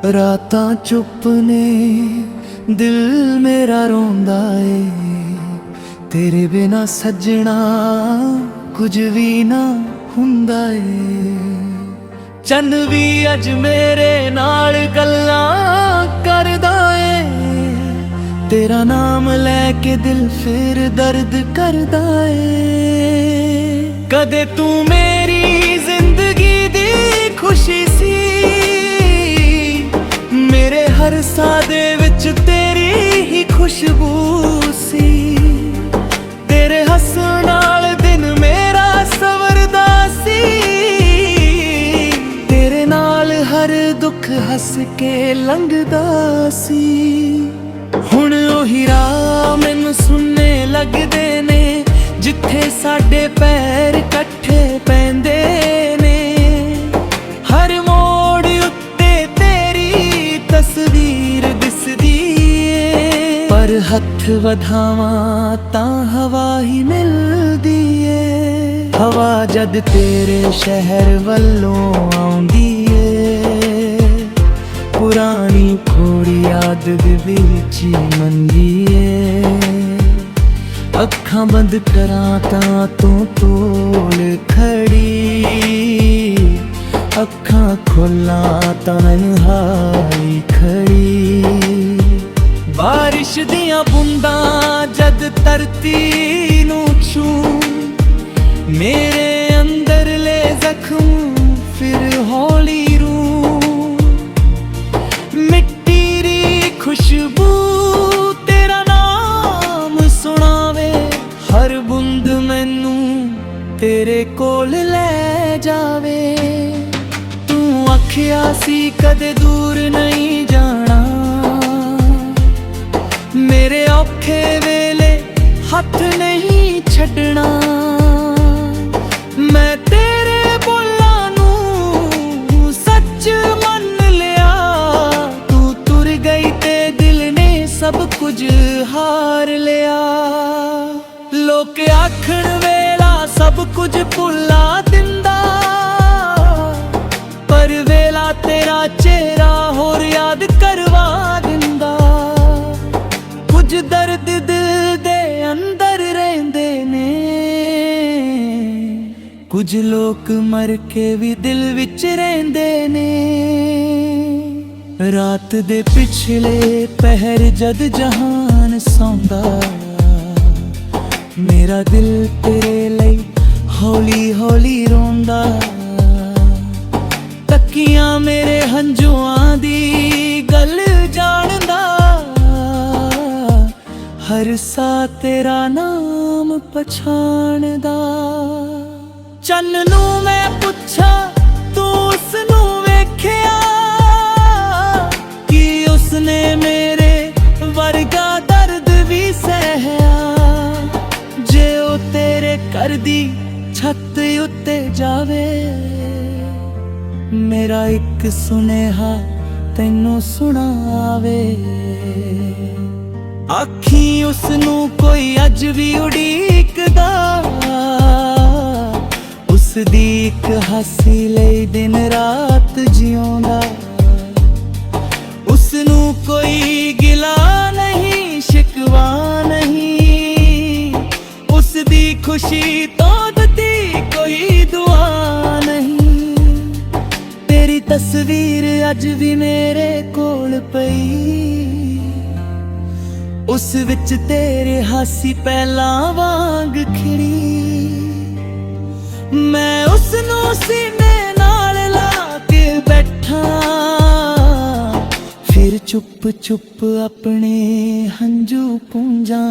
रातां चुप ने दिल मेरा रोंदा ए, तेरे बिना सजना कुछ भी ना हुंदा ए। चन्न भी अज मेरे नाल गल्लां करदा ए, तेरा नाम लैके दिल फिर दर्द करदा ए। कदे तू मेरी जिंदगी दी खुशी सी, मेरे हर साह दे विच तेरी ही खुशबू सी। तेरे हसन नाल दिन मेरा सवरदा सी, तेरे नाल हर दुख हस के लंघदा सी। हुण ओही राह मैनू सुनने लगदे ने, जिथे साडे पैर कट्ठे पैंदे ने। हर मोड़ उत्ते तेरी तस्वीर दिसदी ए, पर हथ वधावां तां हवा ही मिलदी ए। हवा जद तेरे शहर वल्लों आउंदी ए, पुरानी खोड़ी याद दे विच मंदी ए। अखां बंद करां तां तू तोल खड़ी, अखां खोलां तां नहाई खड़ी। बारिश दियां बूंदां जद धरती नू छूं, मेरे अंदर ले जख्म फिर हौली रूं। मिट्टी दी खुशबू तेरा नाम सुनावे, हर बूंद मैनू तेरे कोल ले जावे। तू आखिया सी कदे दूर नहीं जाना, मेरे औखे वेले हथ नहीं छड्डना। मैं तेरे बोलां नू सच मन लिया, तू तुर गई ते दिल ने सब कुछ हार लिया। लोक आखण वेला सब कुछ भुला दिंदा, पर वेला तेरा चेहरा होर याद करवा दिंदा। कुछ दर्द दिल दे अंदर रहिंदे ने, कुछ लोग मर के भी दिल विच रहिंदे ने। रात दे पिछले पहर जद जहान सौंदा, मेरा दिल तेरे लई हौली हौली रोंदा। तकियां मेरे हंजुआं दी गल जानदा, हर सा तेरा नाम पछाणदा। चन्न नू मैं पुछा तू उसनू वेख्या, कि उसने मेरे वर्गा दर्द भी सहया। जे ओ तेरे घर दी छत उत्ते जावे, मेरा एक सुनेहा तैनू सुनावे। आखी उसनू कोई अज भी उड़ीकदा, उसदी एक हासी लई दिन रात जिउंदा। उसनू कोई गिला नहीं शिकवा नहीं, उसदी खुशी तो दी कोई दुआ नहीं। तेरी तस्वीर अज भी मेरे कोल पई, उस विच तेरे हासी पहलां वांग खिड़ी। मैं उसनू सीने नाल ला के बैठा, फिर चुप चुप अपने हंजू पूंजा।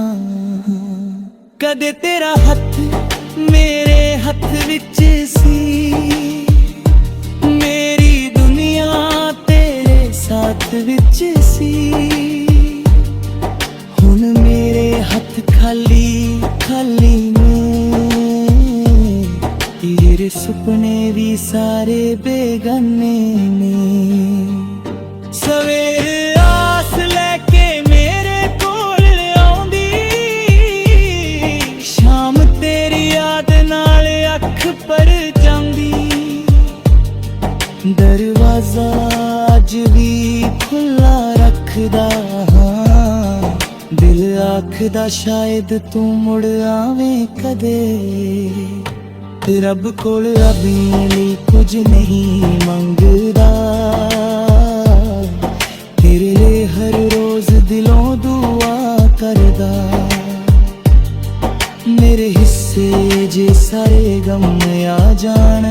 कदे तेरा हथ मेरे हथ विच सी, मेरी दुनिया तेरे साथ विच सी। हुण मेरे हथ खाली खाली ने, तेरे सुपने भी सारे बेगाने ने। सवेरे आस लैके मेरे कोल आउंदी, शाम तेरी याद नाल अख पर जांदी। दरवाजा अज भी ਆਖਦਾ ਸ਼ਾਇਦ ਤੂੰ ਮੁੜ ਆਵੇਂ ਕਦੇ। ਰੱਬ ਕੋਲ ਆਪਣੇ ਲਈ ਕੁਝ ਨਹੀਂ ਮੰਗਦਾ, ਤੇਰੇ ਲਈ ਹਰ ਰੋਜ਼ ਦਿਲੋਂ ਦੁਆ ਕਰਦਾ। ਮੇਰੇ ਹਿੱਸੇ ਜੇ ਸਾਰੇ ਗਮ ਆ ਜਾਣ,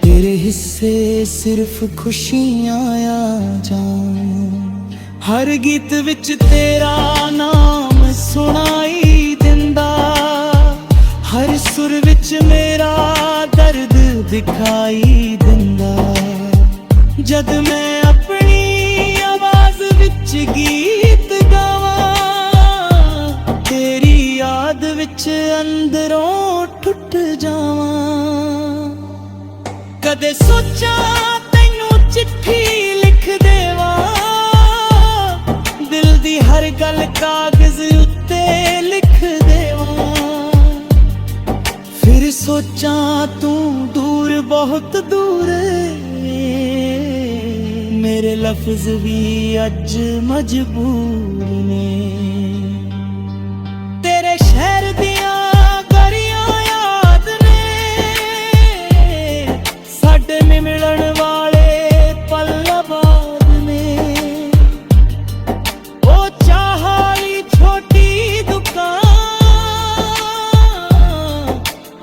ਤੇਰੇ ਹਿੱਸੇ ਸਿਰਫ ਖੁਸ਼ੀਆਂ ਆ ਜਾਣ। ਹਰ ਗੀਤ ਵਿੱਚ ਤੇਰਾ ਨਾਮ ਸੁਣਾਈ ਦਿੰਦਾ, ਹਰ ਸੁਰ ਵਿੱਚ ਮੇਰਾ ਦਰਦ ਦਿਖਾਈ ਦਿੰਦਾ। ਜਦ ਮੈਂ ਆਪਣੀ ਆਵਾਜ਼ ਵਿੱਚ ਗੀਤ ਗਾਵਾਂ, ਤੇਰੀ ਯਾਦ ਵਿੱਚ ਅੰਦਰੋਂ ਟੁੱਟ ਜਾਵਾਂ। ਕਦੇ ਸੋਚਾਂ ਤੈਨੂੰ ਚਿੱਠੀ ਲਿਖ ਦੇਵਾਂ, ਦਿਲ ਦੀ ਹਰ ਗੱਲ ਕਾਗਜ਼ ਉੱਤੇ ਲਿਖ ਦੇਵਾਂ। ਫਿਰ ਸੋਚਾਂ ਤੂੰ ਦੂਰ ਬਹੁਤ ਦੂਰ ਏ, ਮੇਰੇ ਲਫ਼ਜ਼ ਵੀ ਅੱਜ ਮਜਬੂਰ ਨੇ। ਤੇਰੇ ਸ਼ਹਿਰ ਦੀਆਂ ਗਲੀਆਂ ਯਾਦ ਨੇ, ਸਾਡੇ ਮਿਲਣ ਵਾਲੇ ਪਲ ਆਬਾਦ ਨੇ। ਉਹ ਚਾਹ ਵਾਲੀ ਛੋਟੀ ਦੁਕਾਨ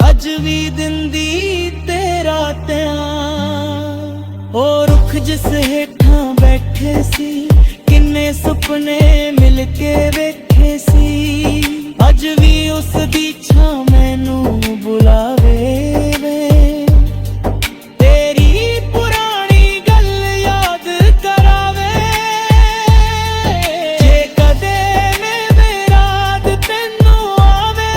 ਅੱਜ ਵੀ ਦਿੰਦੀ ਤੇਰਾ ਧਿਆਨ। ਉਹ ਰੁੱਖ ਜਿਸ ਹੇਠਾਂ ਬੈਠੇ ਸੀ, ਕਿੰਨੇ ਸੁਪਨੇ ਮਿਲ ਕੇ ਵੇਖੇ ਸੀ। ਅੱਜ ਵੀ ਉਸ ਦੀ ਛਾਂ ਮੈਨੂੰ ਬੁਲਾਵੇ ਵੇ, ਤੇਰੀ ਪੁਰਾਣੀ ਗੱਲ ਯਾਦ ਕਰਾਵੇ। ਜੇ ਕਦੇ ਮੇਰੇ ਰਾਤ ਤੈਨੂੰ ਆਵੇ,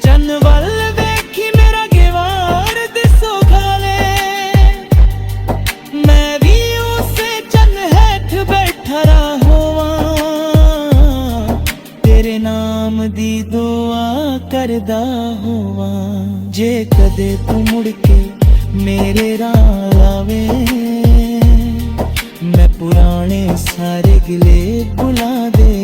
ਚੰਨ ਵੱਲ ਵੇਖੀ ਮੇਰਾ ਗਿਵਾਰ ਦਿਸੋ ਖਾਲੇ। ਮੈਂ ਵੀ ਉਸੇ ਚੰਨ ਹੇਠ ਬੈਠਾ ਰਹਾਂ, ਤੇਰੇ ਨਾਮ ਦੀ ਦੁਆ ਕਰਦਾ ਹੋਵਾਂ। ਜੇ ਕਦੇ ਤੂੰ ਮੁੜ ਕੇ ਮੇਰੇ ਰਾਹ ਆਵੇ, ਮੈਂ ਪੁਰਾਣੇ ਸਾਰੇ ਗਿਲੇ ਭੁਲਾ ਦੇ